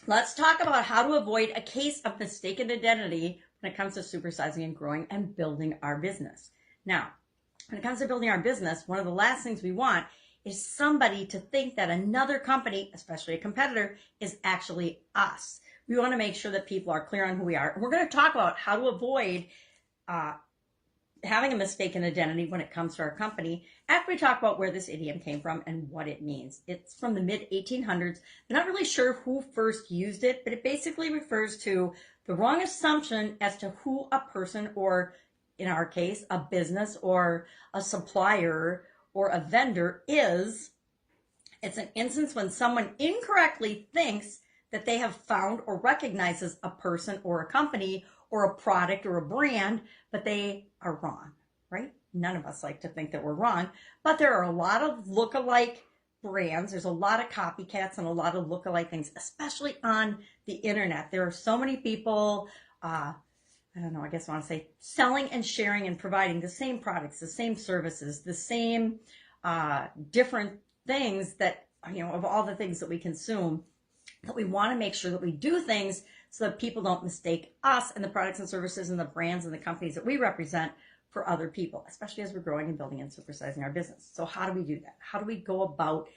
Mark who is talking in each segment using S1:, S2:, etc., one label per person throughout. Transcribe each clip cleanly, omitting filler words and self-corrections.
S1: let's talk about how to avoid a case of mistaken identity when it comes to supersizing and growing and building our business. Now, when it comes to building our business, one of the last things we want is somebody to think that another company, especially a competitor, is actually us. We want to make sure that people are clear on who we are. And we're going to talk about how to avoid having a mistaken identity when it comes to our company after we talk about where this idiom came from and what it means. It's from the mid-1800s. I'm not really sure who first used it, but it basically refers to the wrong assumption as to who a person, or in our case, a business or a supplier or a vendor is. It's an instance when someone incorrectly thinks that they have found or recognizes a person or a company or a product or a brand, but they are wrong, right? None of us like to think that we're wrong, but there are a lot of look-alike brands. There's a lot of copycats and a lot of look-alike things, especially on the internet. There are so many people, I don't know, I guess I want to say selling and sharing and providing the same products, the same services, the same different things that, of all the things that we consume, that we want to make sure that we do things so that people don't mistake us and the products and services and the brands and the companies that we represent for other people, especially as we're growing and building and supersizing our business. So how do we do that? How do we go about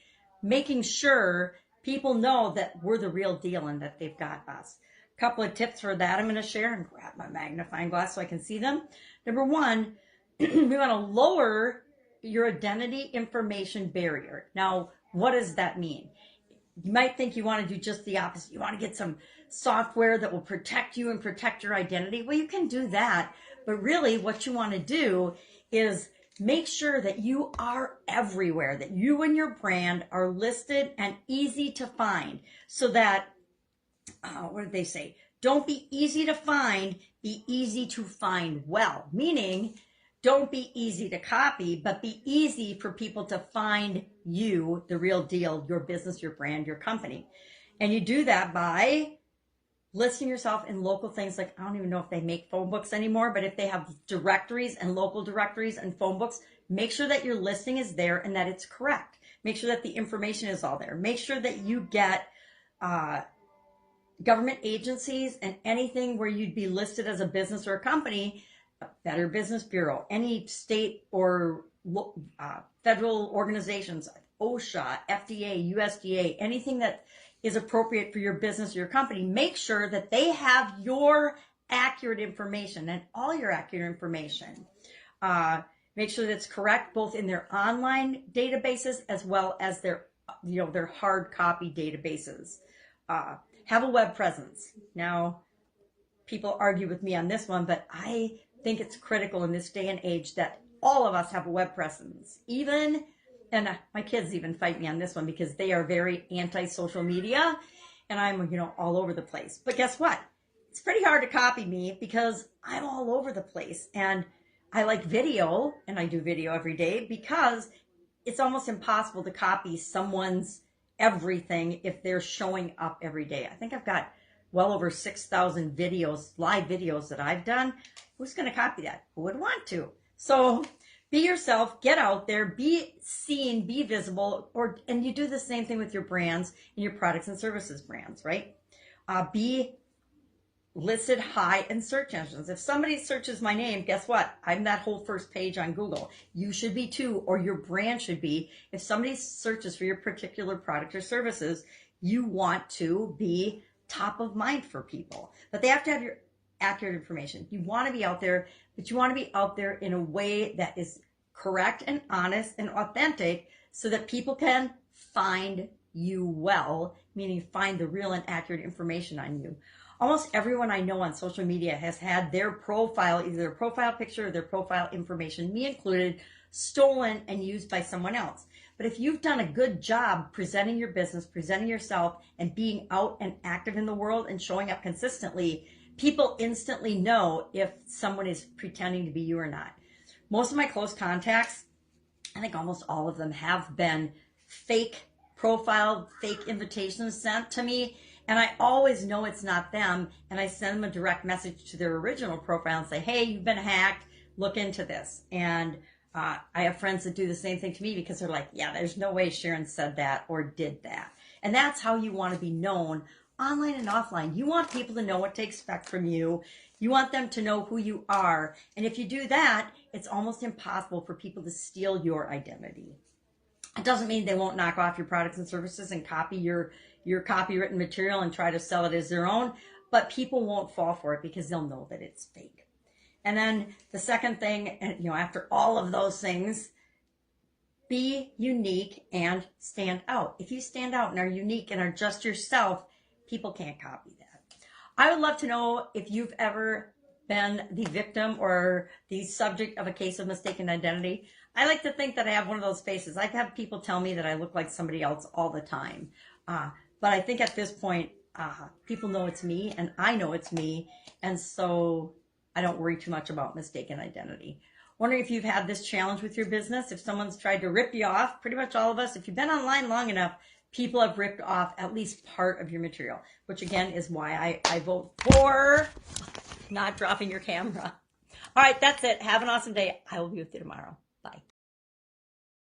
S1: making sure people know that we're the real deal and that they've got us? A couple of tips for that I'm going to share, and grab my magnifying glass so I can see them. Number one, we want to lower your identity information barrier. Now, what does that mean? You might think you want to do just the opposite. You want to get some software that will protect you and protect your identity. Well, you can do that. But really what you want to do is make sure that you are everywhere, that you and your brand are listed and easy to find, so that, what did they say? Don't be easy to find, be easy to find well. Meaning, don't be easy to copy, but be easy for people to find you, the real deal, your business, your brand, your company. And you do that by listing yourself in local things like, I don't even know if they make phone books anymore, but if they have directories and local directories and phone books, make sure that your listing is there and that it's correct. Make sure that the information is all there. Make sure that you get government agencies and anything where you'd be listed as a business or a company, Better Business Bureau, any state or federal organizations, OSHA, FDA, USDA, anything that is appropriate for your business or your company, make sure that they have your accurate information and all your accurate information. Make sure that it's correct both in their online databases as well as their hard copy databases. Have a web presence. Now, people argue with me on this one, but I think it's critical in this day and age that all of us have a web presence. And my kids even fight me on this one because they are very anti-social media, and I'm, all over the place. But guess what? It's pretty hard to copy me because I'm all over the place. And I like video, and I do video every day because it's almost impossible to copy someone's everything if they're showing up every day. I think I've got well over 6,000 videos, live videos that I've done. Who's going to copy that? Who would want to? So be yourself, get out there, be seen, be visible, and you do the same thing with your brands and your products and services brands, right? Be listed high in search engines. If somebody searches my name, guess what? I'm that whole first page on Google. You should be too, or your brand should be. If somebody searches for your particular product or services, you want to be top of mind for people. But they have to have your accurate information. You want to be out there, but you want to be out there in a way that is correct and honest and authentic so that people can find you well, meaning find the real and accurate information on you. Almost everyone I know on social media has had their profile, either their profile picture or their profile information, me included, stolen and used by someone else. But if you've done a good job presenting your business, presenting yourself, and being out and active in the world and showing up consistently, people instantly know if someone is pretending to be you or not. Most of my close contacts, I think almost all of them, have been fake profile, fake invitations sent to me. And I always know it's not them. And I send them a direct message to their original profile and say, hey, you've been hacked. Look into this. And I have friends that do the same thing to me because they're like, yeah, there's no way Sharon said that or did that. And that's how you want to be known online and offline. You want people to know what to expect from you. You want them to know who you are. And if you do that, it's almost impossible for people to steal your identity. It doesn't mean they won't knock off your products and services and copy your copywritten material and try to sell it as their own, but people won't fall for it because they'll know that it's fake. And then the second thing, after all of those things, be unique and stand out. If you stand out and are unique and are just yourself, people can't copy that. I would love to know if you've ever been the victim or the subject of a case of mistaken identity. I like to think that I have one of those faces. I've had people tell me that I look like somebody else all the time. But I think at this point, people know it's me and I know it's me. And so I don't worry too much about mistaken identity. Wondering if you've had this challenge with your business, if someone's tried to rip you off. Pretty much all of us, if you've been online long enough, people have ripped off at least part of your material, which again is why I vote for not dropping your camera. All right, that's it. Have an awesome day. I will be with you tomorrow. Bye.